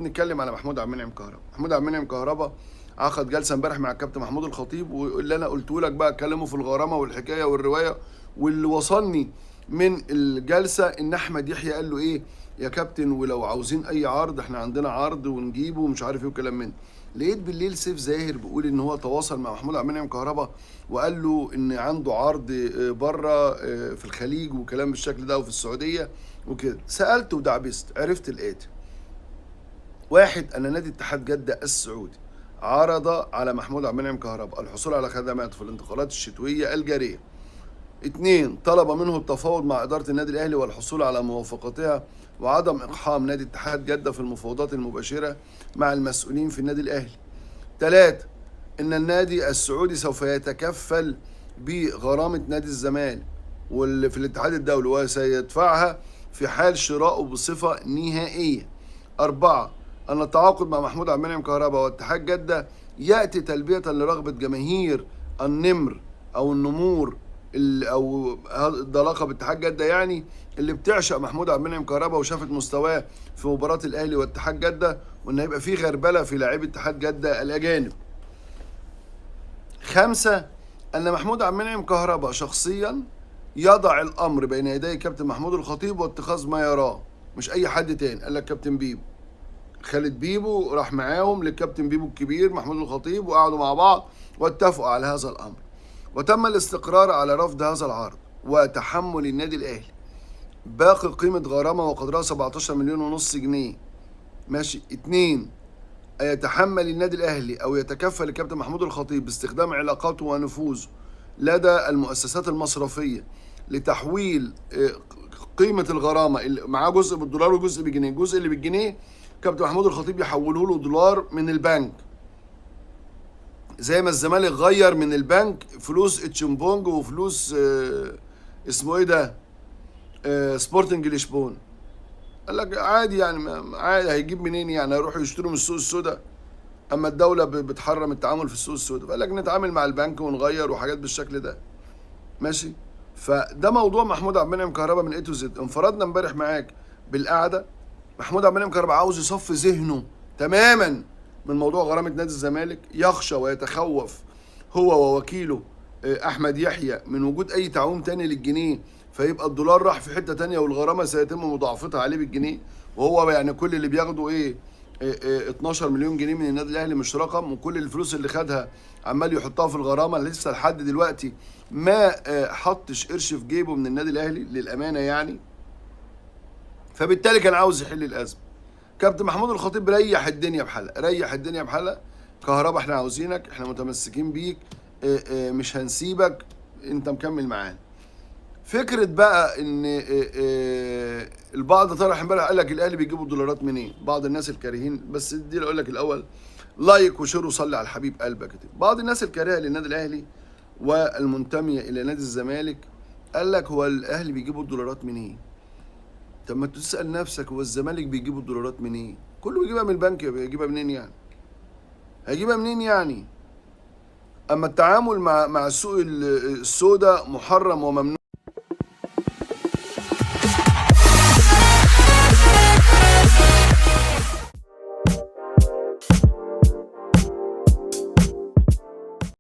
بنتكلم على محمود عبد المنعم كهربا. محمود عبد المنعم كهربا عقد جلسه امبارح مع الكابتن محمود الخطيب، واللي انا قلته لك بقى اتكلموا في الغرامه والحكايه والروايه. واللي وصلني من الجلسه ان احمد يحيى قال له ايه يا كابتن، ولو عاوزين اي عرض احنا عندنا عرض ونجيبه ومش عارف ايه وكلام من. لقيت بالليل سيف زاهر بيقول ان هو تواصل مع محمود عبد المنعم كهربا وقال له ان عنده عرض بره في الخليج وكلام بالشكل ده وفي السعوديه وكده. سالت ودعبست، عرفت الاتي: واحد، ان نادي اتحاد جده السعودي عرض على محمود عبد المنعم كهربا الحصول على خدمات في الانتقالات الشتويه الجاريه. اتنين، طلب منه التفاوض مع إدارة النادي الأهلي والحصول على موافقتها وعدم إقحام نادي اتحاد جدة في المفاوضات المباشرة مع المسؤولين في النادي الأهلي. تلاتة، إن النادي السعودي سوف يتكفل بغرامة نادي الزمالك واللي في الاتحاد الدولي وسيدفعها في حال شرائه بصفة نهائية. أربعة، أن التعاقد مع محمود عبد المنعم كهربا واتحاد جدة يأتي تلبية لرغبة جماهير النمر أو النمور او ده لقب اتحاد جده يعني، اللي بتعشق محمود عبد المنعم كهربا وشافت مستواه في مباراه الاهلي واتحاد جده، وان هيبقى في غربله في لاعبي اتحاد جده الاجانب. خمسه، ان محمود عبد المنعم كهربا شخصيا يضع الامر بين يدي كابتن محمود الخطيب واتخاذ ما يراه، مش اي حد تاني. قال لك كابتن بيبو، خالد بيبو راح معاهم للكابتن بيبو الكبير محمود الخطيب وقعدوا مع بعض واتفقوا على هذا الامر. وتم الاستقرار على رفض هذا العرض وتحمل النادي الاهلي باقي قيمة غرامة وقدرها 17 مليون ونص جنيه. ماشي. اتنين، يتحمل النادي الاهلي او يتكفل الكابتن محمود الخطيب باستخدام علاقاته ونفوذه لدى المؤسسات المصرفية لتحويل قيمة الغرامة اللي معاه جزء بالدولار وجزء بالجنيه. الجزء اللي بالجنيه كابتن محمود الخطيب يحوله له دولار من البنك، زي ما الزمالك غير من البنك فلوس اتشمبونج وفلوس اسمه ايه ده سبورتنج لشبون. قال لك عادي يعني، عادي، هيجيب منين يعني؟ هيروحوا يشتروا من السوق السوداء؟ اما الدوله بتحرم التعامل في السوق السوداء، فقال لك نتعامل مع البنك ونغير وحاجات بالشكل ده. ماشي. فده موضوع محمود عبد المنعم كهربا من اي تو زد. انفردنا امبارح معاك بالقعده. محمود عبد المنعم كهربا عاوز يصفي ذهنه تماما من موضوع غرامه نادي الزمالك، يخشى ويتخوف هو ووكيله احمد يحيى من وجود اي تعويم تاني للجنيه، فيبقى الدولار راح في حته تانيه والغرامه سيتم مضاعفتها عليه بالجنيه. وهو يعني كل اللي بياخده ايه 12 مليون جنيه من النادي الاهلي مش رقم، وكل الفلوس اللي خدها عمال يحطها في الغرامه. لسه لحد دلوقتي ما حطش قرش في جيبه من النادي الاهلي للامانه يعني. فبالتالي كان عاوز يحل الازمه. كابتن محمود الخطيب ريح الدنيا بحالها، ريح الدنيا بحالها. كهربا احنا عاوزينك، احنا متمسكين بيك، مش هنسيبك، انت مكمل معانا. فكره بقى ان البعض طرح امبارح قال لك الاهلي بيجيبوا دولارات منين؟ بعض الناس الكارهين، بس دي اقول لك الاول لايك وشير وصلي على الحبيب قلبك كده. بعض الناس الكارهه للنادي الاهلي والمنتميه الى نادي الزمالك قال لك هو الاهلي بيجيبوا الدولارات منين؟ طب ما تسال نفسك، هو الزمالك بيجيبوا الدولارات منين؟ كله بيجيبها من البنك، بيجيبها منين يعني؟ هيجيبها منين يعني؟ اما التعامل مع السوق السوداء محرم وممنوع.